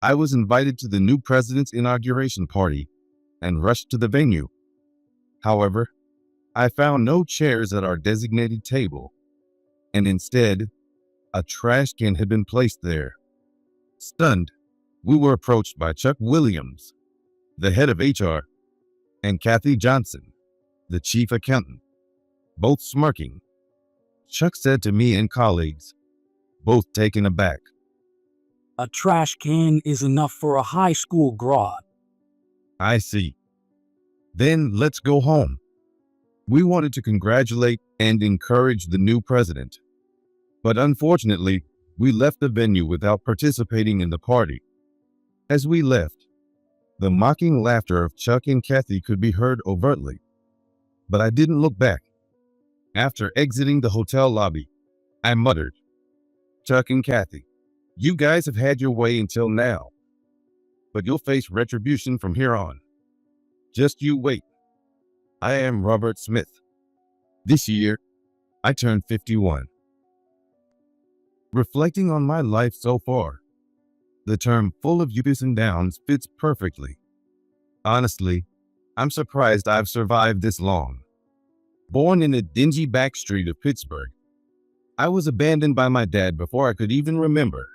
I was invited to the new president's inauguration party and rushed to the venue. However, I found no chairs at our designated table, and instead, a trash can had been placed there. Stunned, we were approached by Chuck Williams, the head of HR, and Kathy Johnson, the chief accountant, both smirking. Chuck said to me and colleagues, both taken aback, "A trash can is enough for a high school grad." "I see. Then let's go home." We wanted to congratulate and encourage the new president, but unfortunately, we left the venue without participating in the party. As we left, the mocking laughter of Chuck and Kathy could be heard overtly, but I didn't look back. After exiting the hotel lobby, I muttered, "Chuck and Kathy, you guys have had your way until now, but you'll face retribution from here on. Just you wait." I am Robert Smith. This year, I turned 51. Reflecting on my life so far, the term full of ups and downs fits perfectly. Honestly, I'm surprised I've survived this long. Born in a dingy back street of Pittsburgh, I was abandoned by my dad before I could even remember.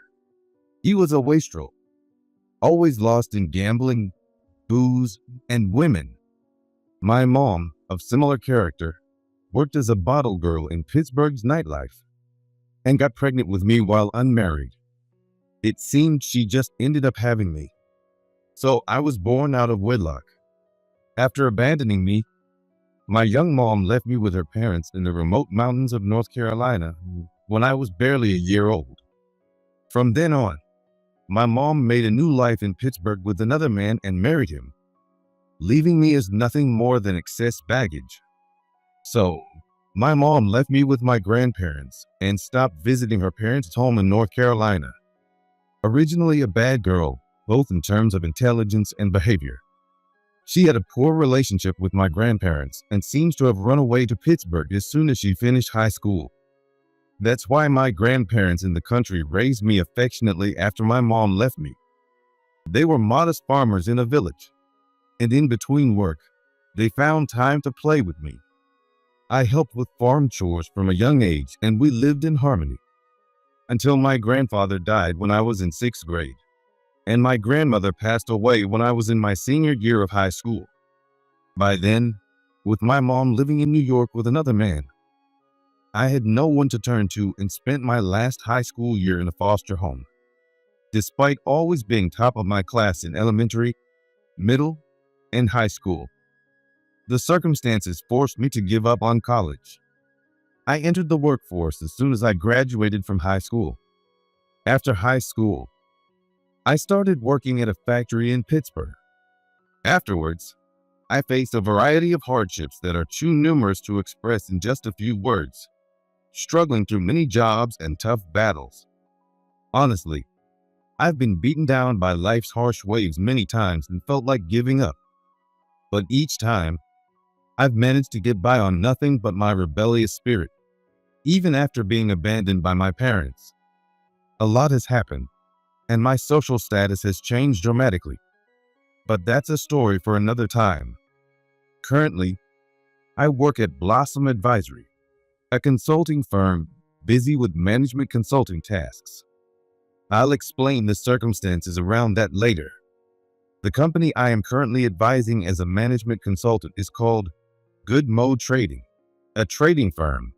He was a wastrel, always lost in gambling, booze, and women. My mom, of similar character, worked as a bottle girl in Pittsburgh's nightlife and got pregnant with me while unmarried. It seemed she just ended up having me, so I was born out of wedlock. After abandoning me, my young mom left me with her parents in the remote mountains of North Carolina when I was barely a year old. From then on, my mom made a new life in Pittsburgh with another man and married him, leaving me as nothing more than excess baggage. So, my mom left me with my grandparents and stopped visiting her parents' home in North Carolina. Originally a bad girl, both in terms of intelligence and behavior, she had a poor relationship with my grandparents and seems to have run away to Pittsburgh as soon as she finished high school. That's why my grandparents in the country raised me affectionately after my mom left me. They were modest farmers in a village, and in between work, they found time to play with me. I helped with farm chores from a young age, and we lived in harmony until my grandfather died when I was in 6th grade, and my grandmother passed away when I was in my senior year of high school. By then, with my mom living in New York with another man, I had no one to turn to and spent my last high school year in a foster home. Despite always being top of my class in elementary, middle, and high school, the circumstances forced me to give up on college. I entered the workforce as soon as I graduated from high school. After high school, I started working at a factory in Pittsburgh. Afterwards, I faced a variety of hardships that are too numerous to express in just a few words, struggling through many jobs and tough battles. Honestly, I've been beaten down by life's harsh waves many times and felt like giving up. But each time, I've managed to get by on nothing but my rebellious spirit, even after being abandoned by my parents. A lot has happened, and my social status has changed dramatically. But that's a story for another time. Currently, I work at Blossom Advisory, a consulting firm busy with management consulting tasks. I'll explain the circumstances around that later. The company I am currently advising as a management consultant is called Good Mode Trading, a trading firm.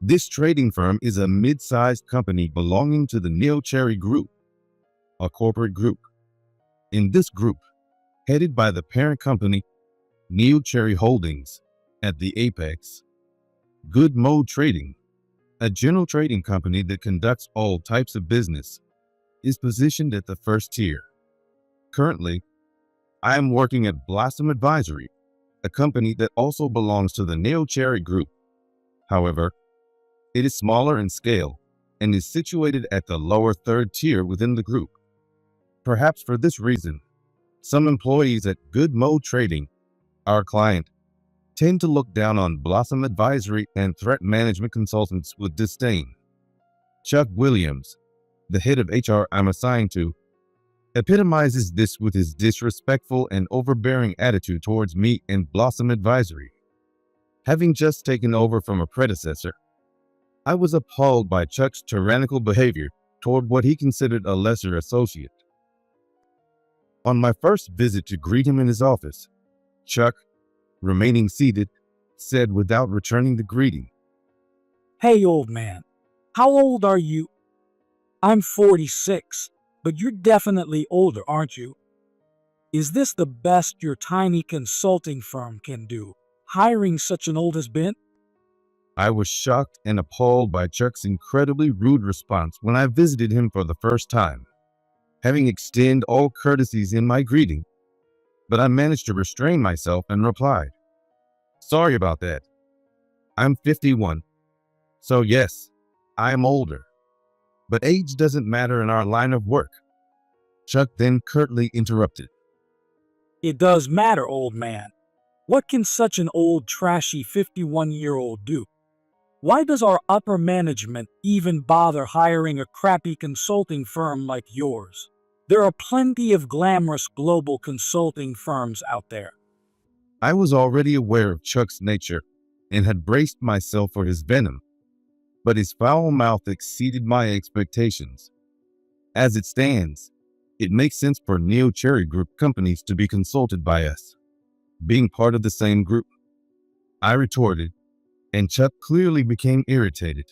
This trading firm is a mid-sized company belonging to the Neo-Cherry Group, a corporate group. In this group, headed by the parent company, Neo-Cherry Holdings, at the apex, Good Mode Trading, a general trading company that conducts all types of business, is positioned at the first tier. Currently, I am working at Blossom Advisory, a company that also belongs to the Neo-Cherry Group. However, it is smaller in scale and is situated at the lower third tier within the group. Perhaps for this reason, some employees at Good Mode Trading, our client, tend to look down on Blossom Advisory and threat management consultants with disdain. Chuck Williams, the head of HR I'm assigned to, epitomizes this with his disrespectful and overbearing attitude towards me and Blossom Advisory. Having just taken over from a predecessor, I was appalled by Chuck's tyrannical behavior toward what he considered a lesser associate. On my first visit to greet him in his office, Chuck, remaining seated, said without returning the greeting, Hey, old man, how old are you? I'm 46, but you're definitely older, aren't you? Is this the best your tiny consulting firm can do, hiring such an old has-been? I was shocked and appalled by Chuck's incredibly rude response when I visited him for the first time. Having extended all courtesies in my greeting, but I managed to restrain myself and replied, Sorry about that. I'm 51. So yes, I am older. But age doesn't matter in our line of work. Chuck then curtly interrupted. It does matter, old man. What can such an old, trashy 51-year-old do? Why does our upper management even bother hiring a crappy consulting firm like yours? There are plenty of glamorous global consulting firms out there. I was already aware of Chuck's nature and had braced myself for his venom, but his foul mouth exceeded my expectations. As it stands, it makes sense for Neo-Cherry Group companies to be consulted by us, being part of the same group. I retorted, and Chuck clearly became irritated.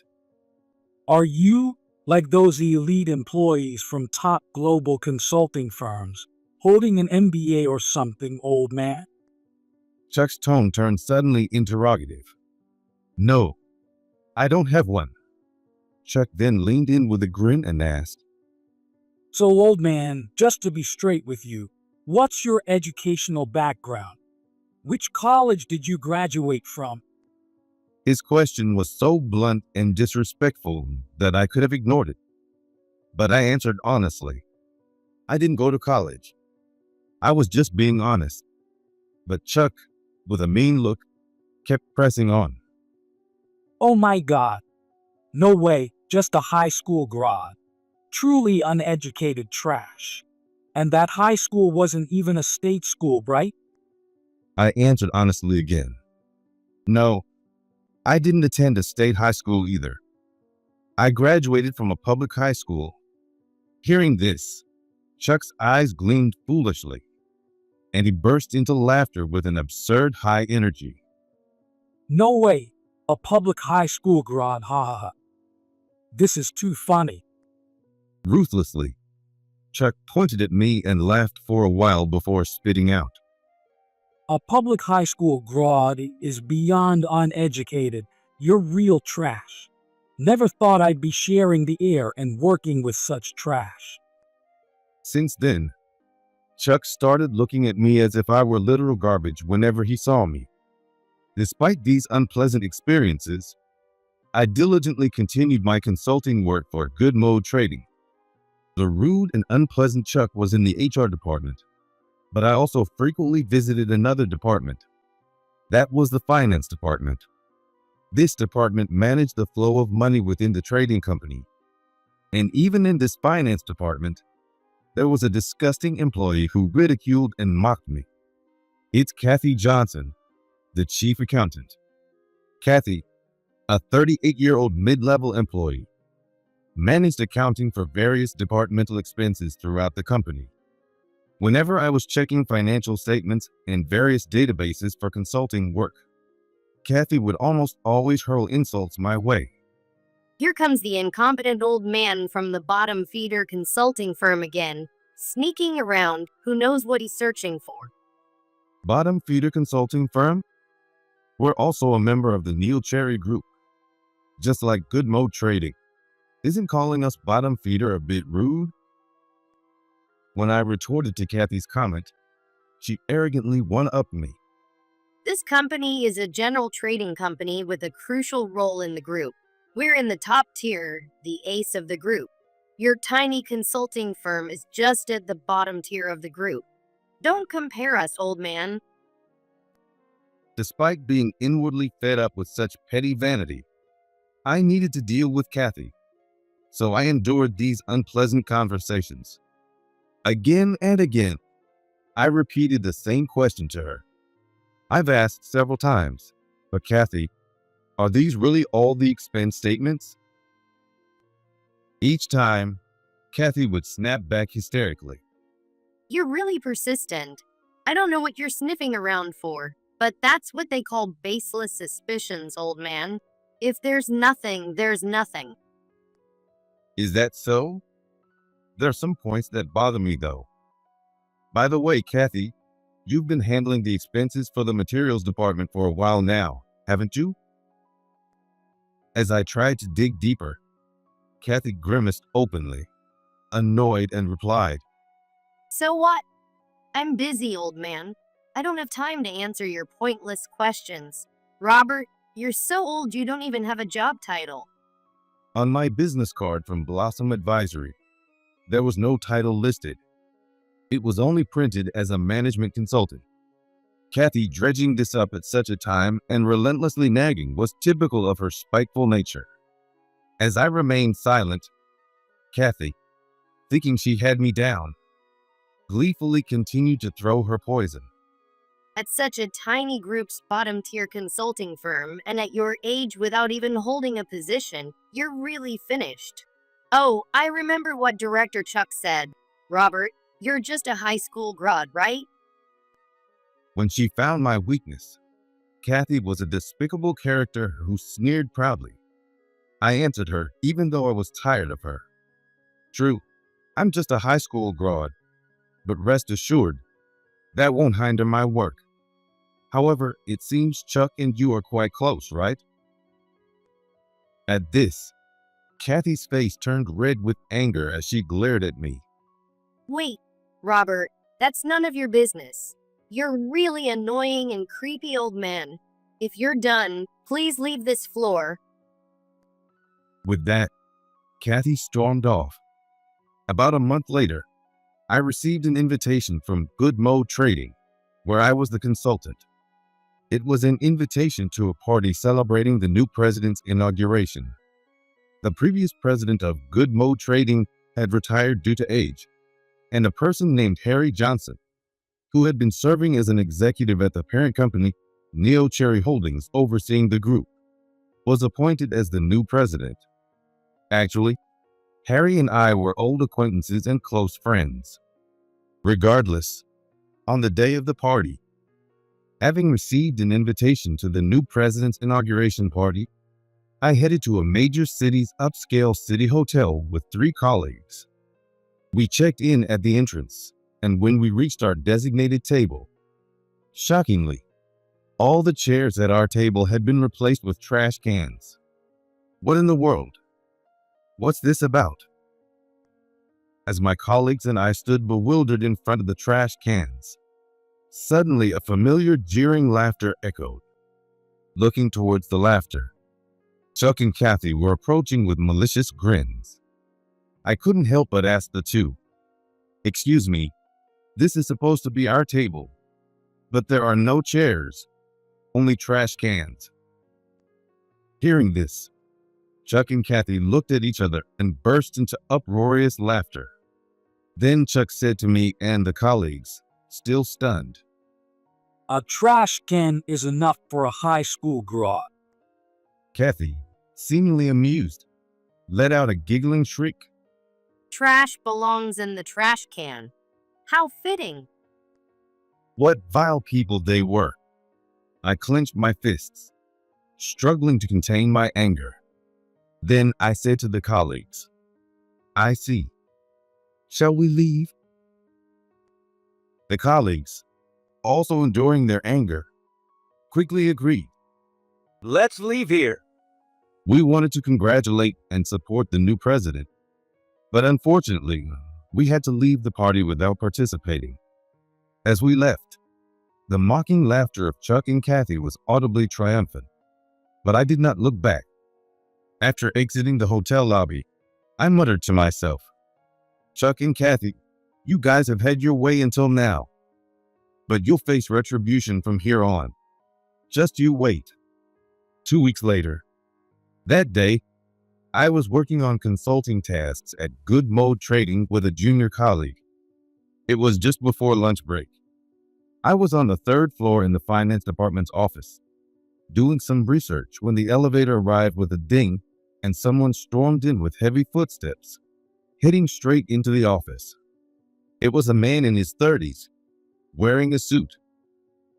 Are you like those elite employees from top global consulting firms, holding an MBA or something, old man? Chuck's tone turned suddenly interrogative. No, I don't have one. Chuck then leaned in with a grin and asked, So, old man, just to be straight with you, what's your educational background? Which college did you graduate from? His question was so blunt and disrespectful that I could have ignored it. But I answered honestly. I didn't go to college. I was just being honest. But Chuck, with a mean look, kept pressing on. Oh my God. No way, just a high school grad. Truly uneducated trash. And that high school wasn't even a state school, right? I answered honestly again. No, I didn't attend a state high school either. I graduated from a public high school. Hearing this, Chuck's eyes gleamed foolishly, and he burst into laughter with an absurd high energy. No way, a public high school grad, ha ha ha. This is too funny. Ruthlessly, Chuck pointed at me and laughed for a while before spitting out. A public high school grad is beyond uneducated. You're real trash. Never thought I'd be sharing the air and working with such trash. Since then, Chuck started looking at me as if I were literal garbage whenever he saw me. Despite these unpleasant experiences, I diligently continued my consulting work for Good Mode Trading. The rude and unpleasant Chuck was in the HR department, but I also frequently visited another department. That was the finance department. This department managed the flow of money within the trading company. And even in this finance department, there was a disgusting employee who ridiculed and mocked me. It's Kathy Johnson, the chief accountant. Kathy, a 38-year-old mid-level employee, managed accounting for various departmental expenses throughout the company. Whenever I was checking financial statements and various databases for consulting work, Kathy would almost always hurl insults my way. Here comes the incompetent old man from the bottom feeder consulting firm again, sneaking around, who knows what he's searching for. Bottom feeder consulting firm? We're also a member of the Neo-Cherry Group. Just like Good Mode Trading. Isn't calling us bottom feeder a bit rude? When I retorted to Kathy's comment, she arrogantly one-upped me. This company is a general trading company with a crucial role in the group. We're in the top tier, the ace of the group. Your tiny consulting firm is just at the bottom tier of the group. Don't compare us, old man. Despite being inwardly fed up with such petty vanity, I needed to deal with Kathy, so I endured these unpleasant conversations. Again and again, I repeated the same question to her. I've asked several times, but Kathy, are these really all the expense statements? Each time, Kathy would snap back hysterically. You're really persistent. I don't know what you're sniffing around for, but that's what they call baseless suspicions, old man. If there's nothing, there's nothing. Is that so? There are some points that bother me though. By the way, Kathy, you've been handling the expenses for the materials department for a while now, haven't you? As I tried to dig deeper, Kathy grimaced openly, annoyed, and replied, So what? I'm busy, old man. I don't have time to answer your pointless questions. Robert, you're so old you don't even have a job title. On my business card from Blossom Advisory, there was no title listed. It was only printed as a management consultant. Kathy dredging this up at such a time and relentlessly nagging was typical of her spiteful nature. As I remained silent, Kathy, thinking she had me down, gleefully continued to throw her poison. At such a tiny group's bottom tier consulting firm, and at your age without even holding a position, you're really finished. Oh, I remember what Director Chuck said. Robert, you're just a high school grad, right? When she found my weakness, Kathy was a despicable character who sneered proudly. I answered her, even though I was tired of her. True, I'm just a high school grad, but rest assured, that won't hinder my work. However, it seems Chuck and you are quite close, right? At this, Kathy's face turned red with anger as she glared at me. Wait, Robert, that's none of your business. You're really annoying and creepy, old man. If you're done, please leave this floor. With that, Kathy stormed off. About a month later, I received an invitation from Good Mode Trading, where I was the consultant. It was an invitation to a party celebrating the new president's inauguration. The previous president of Good Mode Trading had retired due to age, and a person named Harry Johnson, who had been serving as an executive at the parent company, Neo Cherry Holdings, overseeing the group, was appointed as the new president. Actually, Harry and I were old acquaintances and close friends. Regardless, on the day of the party, having received an invitation to the new president's inauguration party, I headed to a major city's upscale city hotel with 3 colleagues. We checked in at the entrance, and when we reached our designated table, shockingly, all the chairs at our table had been replaced with trash cans. What in the world? What's this about? As my colleagues and I stood bewildered in front of the trash cans, suddenly a familiar jeering laughter echoed. Looking towards the laughter, Chuck and Kathy were approaching with malicious grins. I couldn't help but ask the two, "Excuse me, this is supposed to be our table, but there are no chairs, only trash cans." Hearing this, Chuck and Kathy looked at each other and burst into uproarious laughter. Then Chuck said to me and the colleagues, still stunned, A trash can is enough for a high school grad. Kathy, seemingly amused, let out a giggling shriek. Trash belongs in the trash can. How fitting. What vile people they were. I clenched my fists, struggling to contain my anger. Then I said to the colleagues, "I see. Shall we leave?" The colleagues, also enduring their anger, quickly agreed. Let's leave here. We wanted to congratulate and support the new president, but unfortunately, we had to leave the party without participating. As we left, the mocking laughter of Chuck and Kathy was audibly triumphant, but I did not look back. After exiting the hotel lobby, I muttered to myself, "Chuck and Kathy, you guys have had your way until now, but you'll face retribution from here on. Just you wait." 2 weeks later, that day, I was working on consulting tasks at Good Mode Trading with a junior colleague. It was just before lunch break. I was on the third floor in the finance department's office, doing some research when the elevator arrived with a ding and someone stormed in with heavy footsteps, heading straight into the office. It was a man in his 30s, wearing a suit.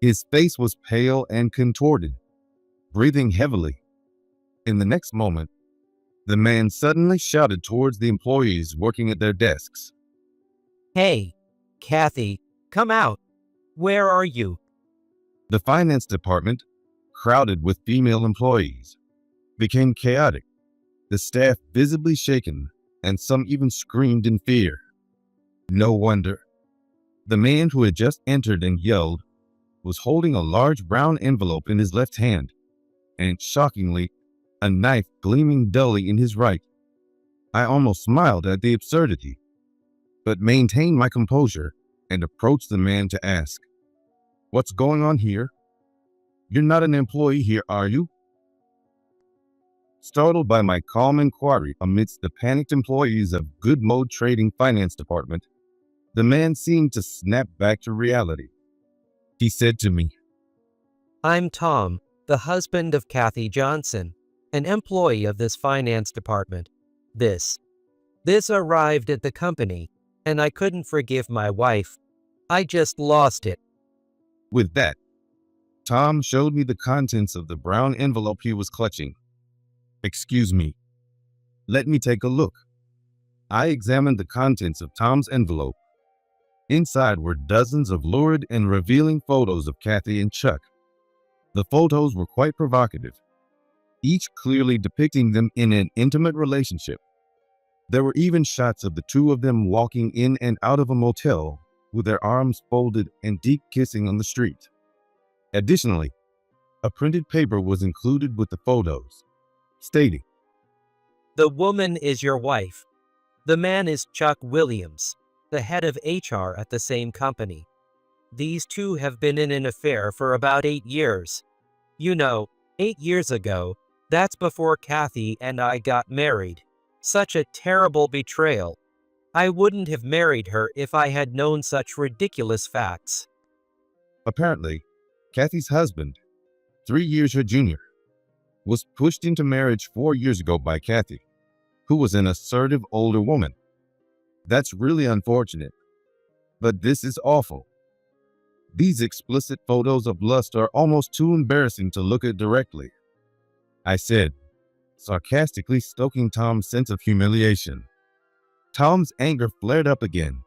His face was pale and contorted, breathing heavily. In the next moment, the man suddenly shouted towards the employees working at their desks. Hey, Kathy, come out. Where are you? The finance department, crowded with female employees, became chaotic, the staff visibly shaken, and some even screamed in fear. No wonder. The man who had just entered and yelled was holding a large brown envelope in his left hand, and shockingly, a knife gleaming dully in his right. I almost smiled at the absurdity, but maintained my composure and approached the man to ask, "What's going on here? You're not an employee here, are you?" Startled by my calm inquiry amidst the panicked employees of Good Mode Trading Finance Department, the man seemed to snap back to reality. He said to me, I'm Tom, the husband of Kathy Johnson, an employee of this finance department. This arrived at the company, and I couldn't forgive my wife. I just lost it. With that, Tom showed me the contents of the brown envelope he was clutching. "Excuse me. Let me take a look." I examined the contents of Tom's envelope. Inside were dozens of lurid and revealing photos of Kathy and Chuck. The photos were quite provocative, each clearly depicting them in an intimate relationship. There were even shots of the two of them walking in and out of a motel with their arms folded and deep kissing on the street. Additionally, a printed paper was included with the photos, stating, The woman is your wife. The man is Chuck Williams, the head of HR at the same company. These two have been in an affair for about 8 years. 8 years ago, that's before Kathy and I got married. Such a terrible betrayal. I wouldn't have married her if I had known such ridiculous facts. Apparently, Kathy's husband, 3 years her junior, was pushed into marriage 4 years ago by Kathy, who was an assertive older woman. That's really unfortunate, but this is awful. These explicit photos of lust are almost too embarrassing to look at directly, I said, sarcastically stoking Tom's sense of humiliation. Tom's anger flared up again,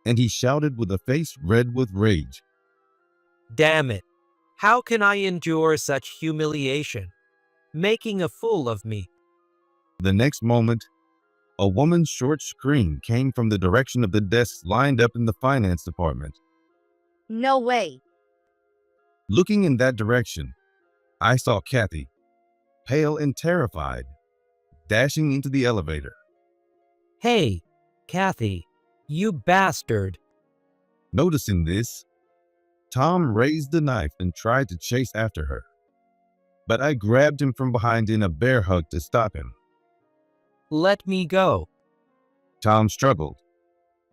and he shouted with a face red with rage. Damn it. How can I endure such humiliation? Making a fool of me. The next moment, a woman's short scream came from the direction of the desks lined up in the finance department. No way. Looking in that direction, I saw Kathy, pale and terrified, dashing into the elevator. Hey, Kathy, you bastard. Noticing this, Tom raised the knife and tried to chase after her, but I grabbed him from behind in a bear hug to stop him. Let me go. Tom struggled,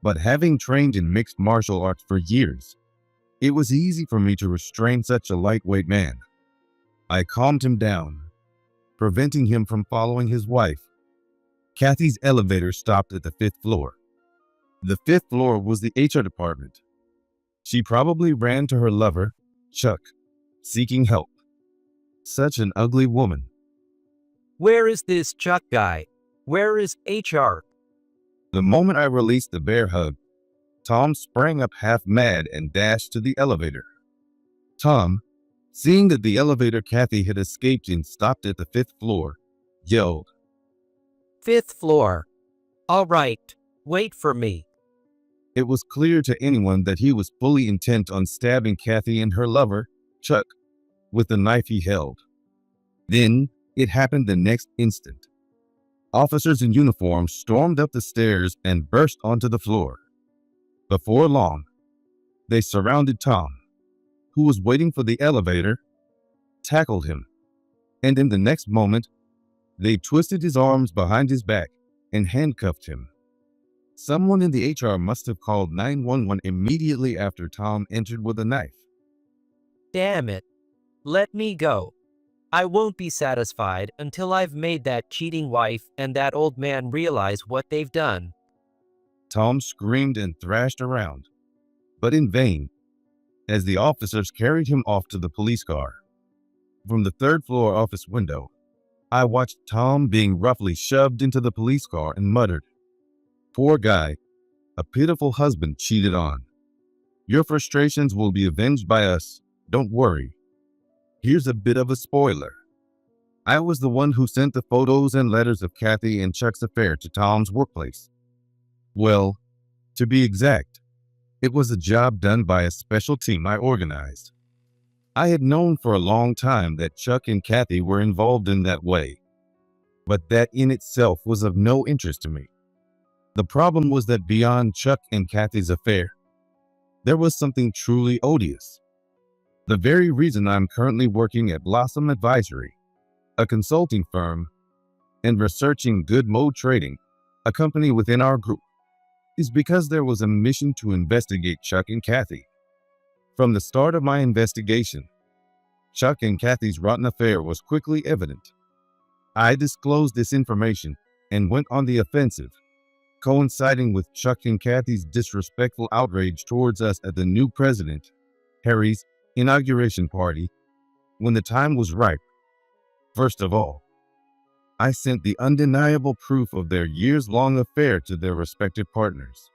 but having trained in mixed martial arts for years, it was easy for me to restrain such a lightweight man. I calmed him down, preventing him from following his wife. Kathy's elevator stopped at the 5th floor. The 5th floor was the HR department. She probably ran to her lover, Chuck, seeking help. Such an ugly woman. Where is this Chuck guy? Where is HR? The moment I released the bear hug, Tom sprang up half mad and dashed to the elevator. Tom, seeing that the elevator Kathy had escaped in stopped at the 5th floor, yelled, 5th floor. All right, wait for me. It was clear to anyone that he was fully intent on stabbing Kathy and her lover, Chuck, with the knife he held. Then it happened the next instant. Officers in uniform stormed up the stairs and burst onto the floor. Before long, they surrounded Tom, who was waiting for the elevator, tackled him, and in the next moment, they twisted his arms behind his back and handcuffed him. Someone in the HR must have called 911 immediately after Tom entered with a knife. Damn it. Let me go. I won't be satisfied until I've made that cheating wife and that old man realize what they've done. Tom screamed and thrashed around, but in vain, as the officers carried him off to the police car. From the third-floor office window, I watched Tom being roughly shoved into the police car and muttered, "Poor guy, a pitiful husband cheated on. Your frustrations will be avenged by us, don't worry." Here's a bit of a spoiler. I was the one who sent the photos and letters of Kathy and Chuck's affair to Tom's workplace. Well, to be exact, it was a job done by a special team I organized. I had known for a long time that Chuck and Kathy were involved in that way, but that in itself was of no interest to me. The problem was that beyond Chuck and Kathy's affair, there was something truly odious. The very reason I'm currently working at Blossom Advisory, a consulting firm, and researching Good Mode Trading, a company within our group, is because there was a mission to investigate Chuck and Kathy. From the start of my investigation, Chuck and Kathy's rotten affair was quickly evident. I disclosed this information and went on the offensive, coinciding with Chuck and Kathy's disrespectful outrage towards us at the new president, Harry's inauguration party, when the time was ripe. First of all, I sent the undeniable proof of their years-long affair to their respective partners.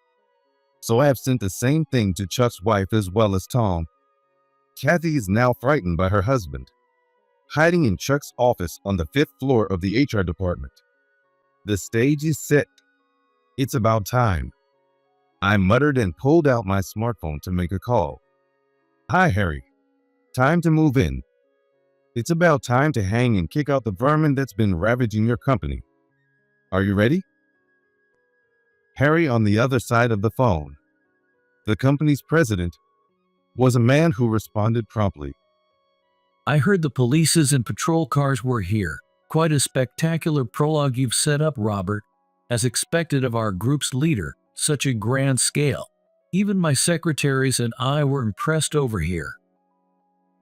So I have sent the same thing to Chuck's wife as well as Tom. Kathy is now frightened by her husband, hiding in Chuck's office on the 5th floor of the HR department. The stage is set. It's about time. I muttered and pulled out my smartphone to make a call. "Hi, Harry. Time to move in. It's about time to hang and kick out the vermin that's been ravaging your company. Are you ready?" Harry on the other side of the phone, the company's president, was a man who responded promptly. "I heard the polices and patrol cars were here. Quite a spectacular prologue you've set up, Robert. As expected of our group's leader, such a grand scale. Even my secretaries and I were impressed over here."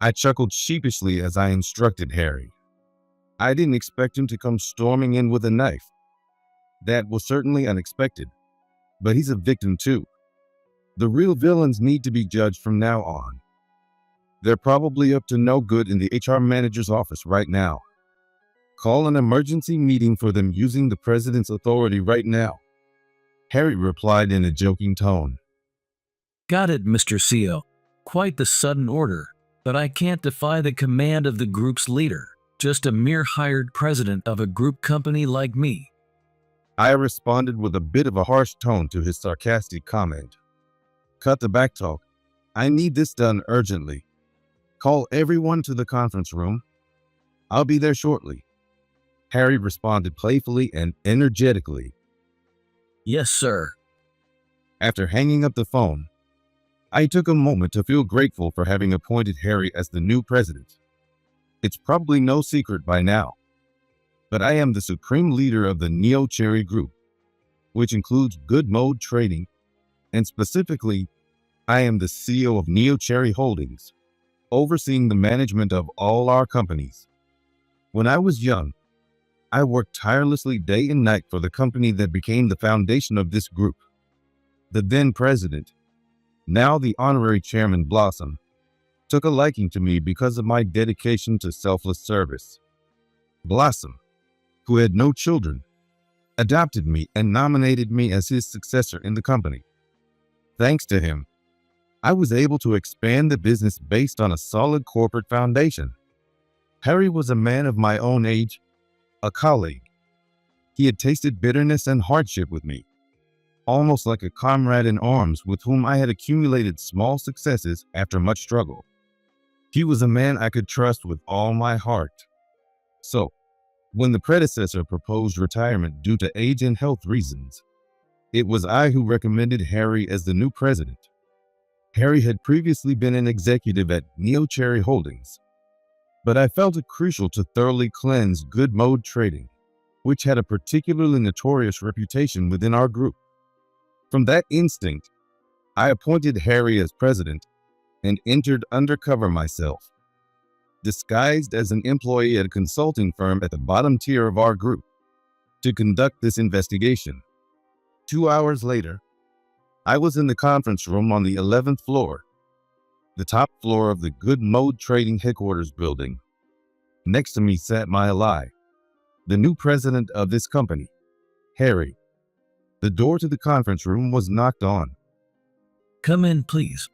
I chuckled sheepishly as I instructed Harry. I didn't expect him to come storming in with a knife. That was certainly unexpected, but he's a victim too. The real villains need to be judged from now on. They're probably up to no good in the HR manager's office right now. Call an emergency meeting for them using the president's authority right now. Harry replied in a joking tone. "Got it, Mr. CO. Quite the sudden order, but I can't defy the command of the group's leader, just a mere hired president of a group company like me." I responded with a bit of a harsh tone to his sarcastic comment. "Cut the backtalk. I need this done urgently. Call everyone to the conference room. I'll be there shortly." Harry responded playfully and energetically. "Yes, sir." After hanging up the phone, I took a moment to feel grateful for having appointed Harry as the new president. It's probably no secret by now, but I am the supreme leader of the Neo Cherry Group, which includes Good Mode Trading, and specifically, I am the CEO of Neo Cherry Holdings, overseeing the management of all our companies. When I was young, I worked tirelessly day and night for the company that became the foundation of this group. The then president, now the honorary chairman Blossom, took a liking to me because of my dedication to selfless service. Blossom, who had no children, adopted me and nominated me as his successor in the company. Thanks to him, I was able to expand the business based on a solid corporate foundation. Harry was a man of my own age, a colleague. He had tasted bitterness and hardship with me, almost like a comrade in arms with whom I had accumulated small successes after much struggle. He was a man I could trust with all my heart. So, when the predecessor proposed retirement due to age and health reasons, it was I who recommended Harry as the new president. Harry had previously been an executive at Neo Cherry Holdings, but I felt it crucial to thoroughly cleanse Good Mode Trading, which had a particularly notorious reputation within our group. From that instinct, I appointed Harry as president and entered undercover myself, disguised as an employee at a consulting firm at the bottom tier of our group, to conduct this investigation. 2 hours later, I was in the conference room on the 11th floor, the top floor of the Good Mode Trading headquarters building. Next to me sat my ally, the new president of this company, Harry. The door to the conference room was knocked on. Come in, please.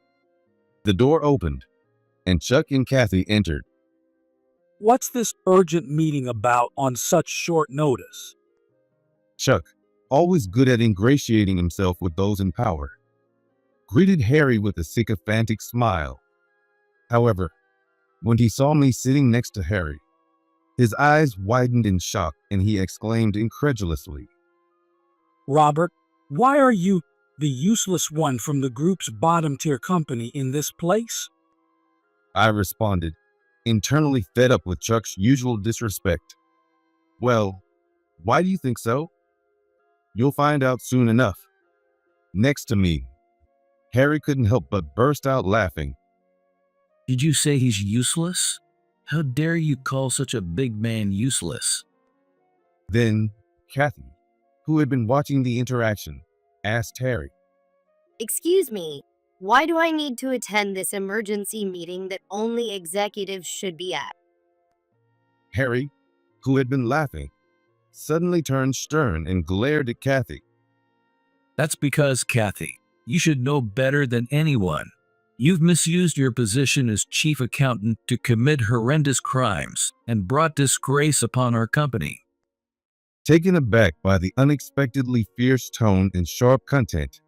The door opened, and Chuck and Kathy entered. What's this urgent meeting about on such short notice? Chuck, always good at ingratiating himself with those in power, greeted Harry with a sycophantic smile. However, when he saw me sitting next to Harry, his eyes widened in shock and he exclaimed incredulously, Robert, why are you, the useless one from the group's bottom-tier company, in this place? I responded, internally fed up with Chuck's usual disrespect. Well, why do you think so? You'll find out soon enough. Next to me, Harry couldn't help but burst out laughing. Did you say he's useless? How dare you call such a big man useless? Then, Kathy, who had been watching the interaction, asked Harry, Excuse me, why do I need to attend this emergency meeting that only executives should be at? Harry, who had been laughing, suddenly turned stern and glared at Kathy. That's because, Kathy, you should know better than anyone. You've misused your position as chief accountant to commit horrendous crimes and brought disgrace upon our company. Taken aback by the unexpectedly fierce tone and sharp content,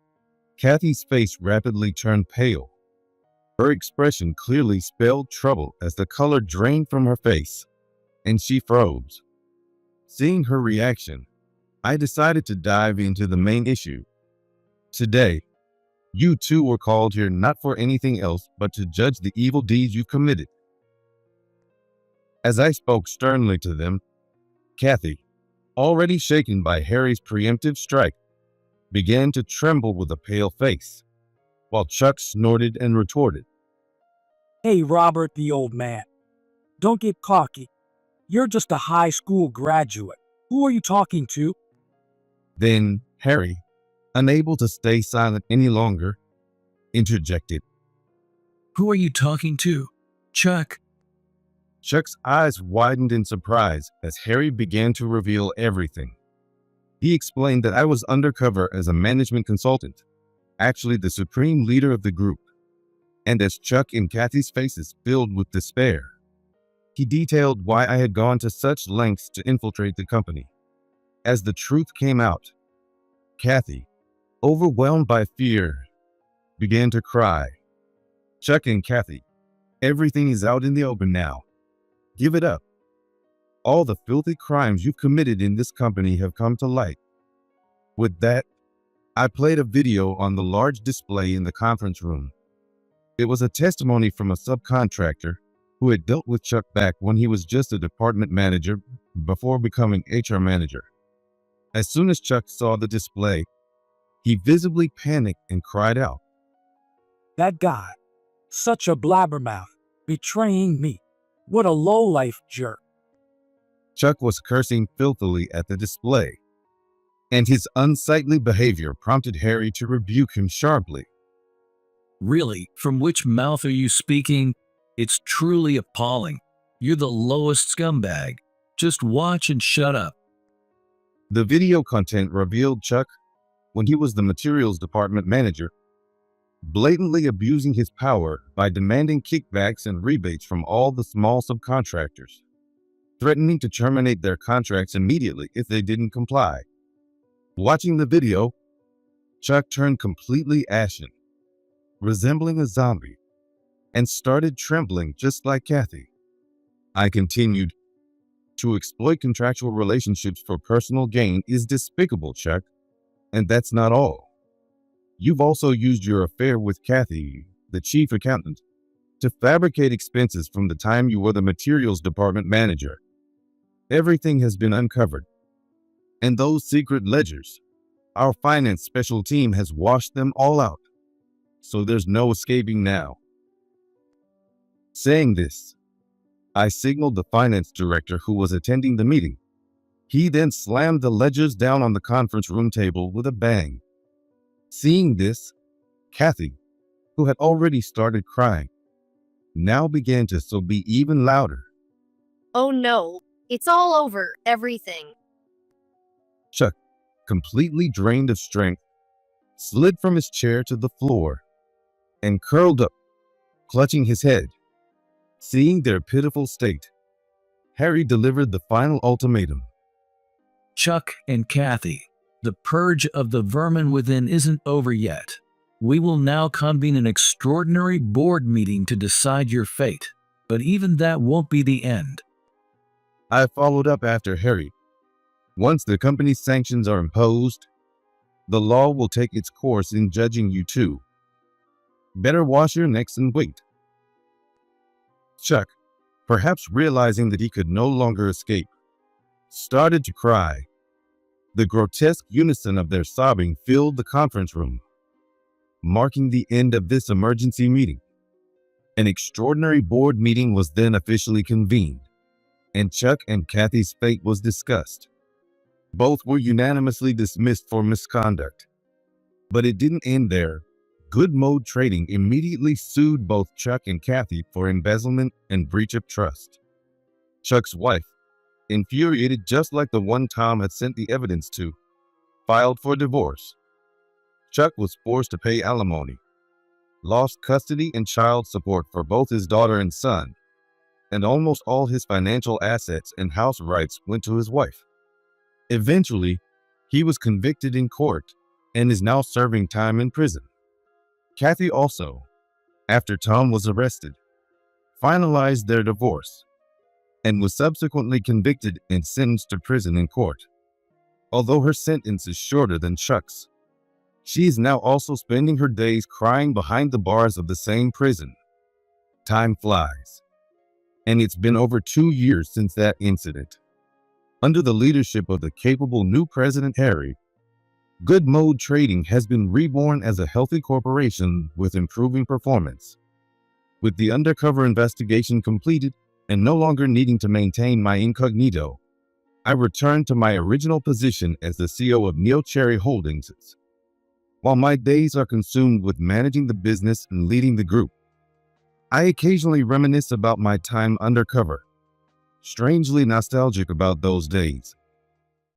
Kathy's face rapidly turned pale. Her expression clearly spelled trouble as the color drained from her face, and she froze. Seeing her reaction, I decided to dive into the main issue. Today, you two were called here not for anything else but to judge the evil deeds you've committed. As I spoke sternly to them, Kathy, already shaken by Harry's preemptive strike, began to tremble with a pale face, while Chuck snorted and retorted, Hey, Robert, the old man. Don't get cocky. You're just a high school graduate. Who are you talking to? Then Harry, unable to stay silent any longer, interjected. Who are you talking to? Chuck. Chuck's eyes widened in surprise as Harry began to reveal everything. He explained that I was undercover as a management consultant, actually the supreme leader of the group, and as Chuck and Kathy's faces filled with despair, he detailed why I had gone to such lengths to infiltrate the company. As the truth came out, Kathy, overwhelmed by fear, began to cry. Chuck and Kathy, everything is out in the open now. Give it up. All the filthy crimes you've committed in this company have come to light. With that, I played a video on the large display in the conference room. It was a testimony from a subcontractor who had dealt with Chuck back when he was just a department manager before becoming HR manager. As soon as Chuck saw the display, he visibly panicked and cried out, That guy. Such a blabbermouth. Betraying me. What a lowlife jerk. Chuck was cursing filthily at the display, and his unsightly behavior prompted Harry to rebuke him sharply. Really, from which mouth are you speaking? It's truly appalling. You're the lowest scumbag. Just watch and shut up. The video content revealed Chuck, when he was the materials department manager, blatantly abusing his power by demanding kickbacks and rebates from all the small subcontractors, threatening to terminate their contracts immediately if they didn't comply. Watching the video, Chuck turned completely ashen, resembling a zombie, and started trembling just like Kathy. I continued, To exploit contractual relationships for personal gain is despicable, Chuck, and that's not all. You've also used your affair with Kathy, the chief accountant, to fabricate expenses from the time you were the materials department manager. Everything has been uncovered. And those secret ledgers, Our finance special team has washed them all out, so there's no escaping now. Saying this, I signaled the finance director who was attending the meeting. He then slammed the ledgers down on the conference room table with a bang. Seeing this, Kathy, who had already started crying, now began to sob even louder. Oh no, it's all over, everything. Chuck, completely drained of strength, slid from his chair to the floor and curled up, clutching his head. Seeing their pitiful state, Harry delivered the final ultimatum. Chuck and Kathy, the purge of the vermin within isn't over yet. We will now convene an extraordinary board meeting to decide your fate, but even that won't be the end. I followed up after Harry. Once the company's sanctions are imposed, the law will take its course in judging you too. Better wash your necks and wait. Chuck, perhaps realizing that he could no longer escape, started to cry. The grotesque unison of their sobbing filled the conference room, marking the end of this emergency meeting. An extraordinary board meeting was then officially convened, and Chuck and Kathy's fate was discussed. Both were unanimously dismissed for misconduct. But it didn't end there. Good Mode Trading immediately sued both Chuck and Kathy for embezzlement and breach of trust. Chuck's wife, infuriated just like the one Tom had sent the evidence to, filed for divorce. Chuck was forced to pay alimony, lost custody and child support for both his daughter and son, and almost all his financial assets and house rights went to his wife. Eventually, he was convicted in court and is now serving time in prison. Kathy also, after Tom was arrested, finalized their divorce and was subsequently convicted and sentenced to prison in court. Although her sentence is shorter than Chuck's, she is now also spending her days crying behind the bars of the same prison. Time flies, and it's been over 2 years since that incident. Under the leadership of the capable new president Harry, Good Mode Trading has been reborn as a healthy corporation with improving performance. With the undercover investigation completed and no longer needing to maintain my incognito, I returned to my original position as the CEO of Neo Cherry Holdings. While my days are consumed with managing the business and leading the group, I occasionally reminisce about my time undercover, strangely nostalgic about those days.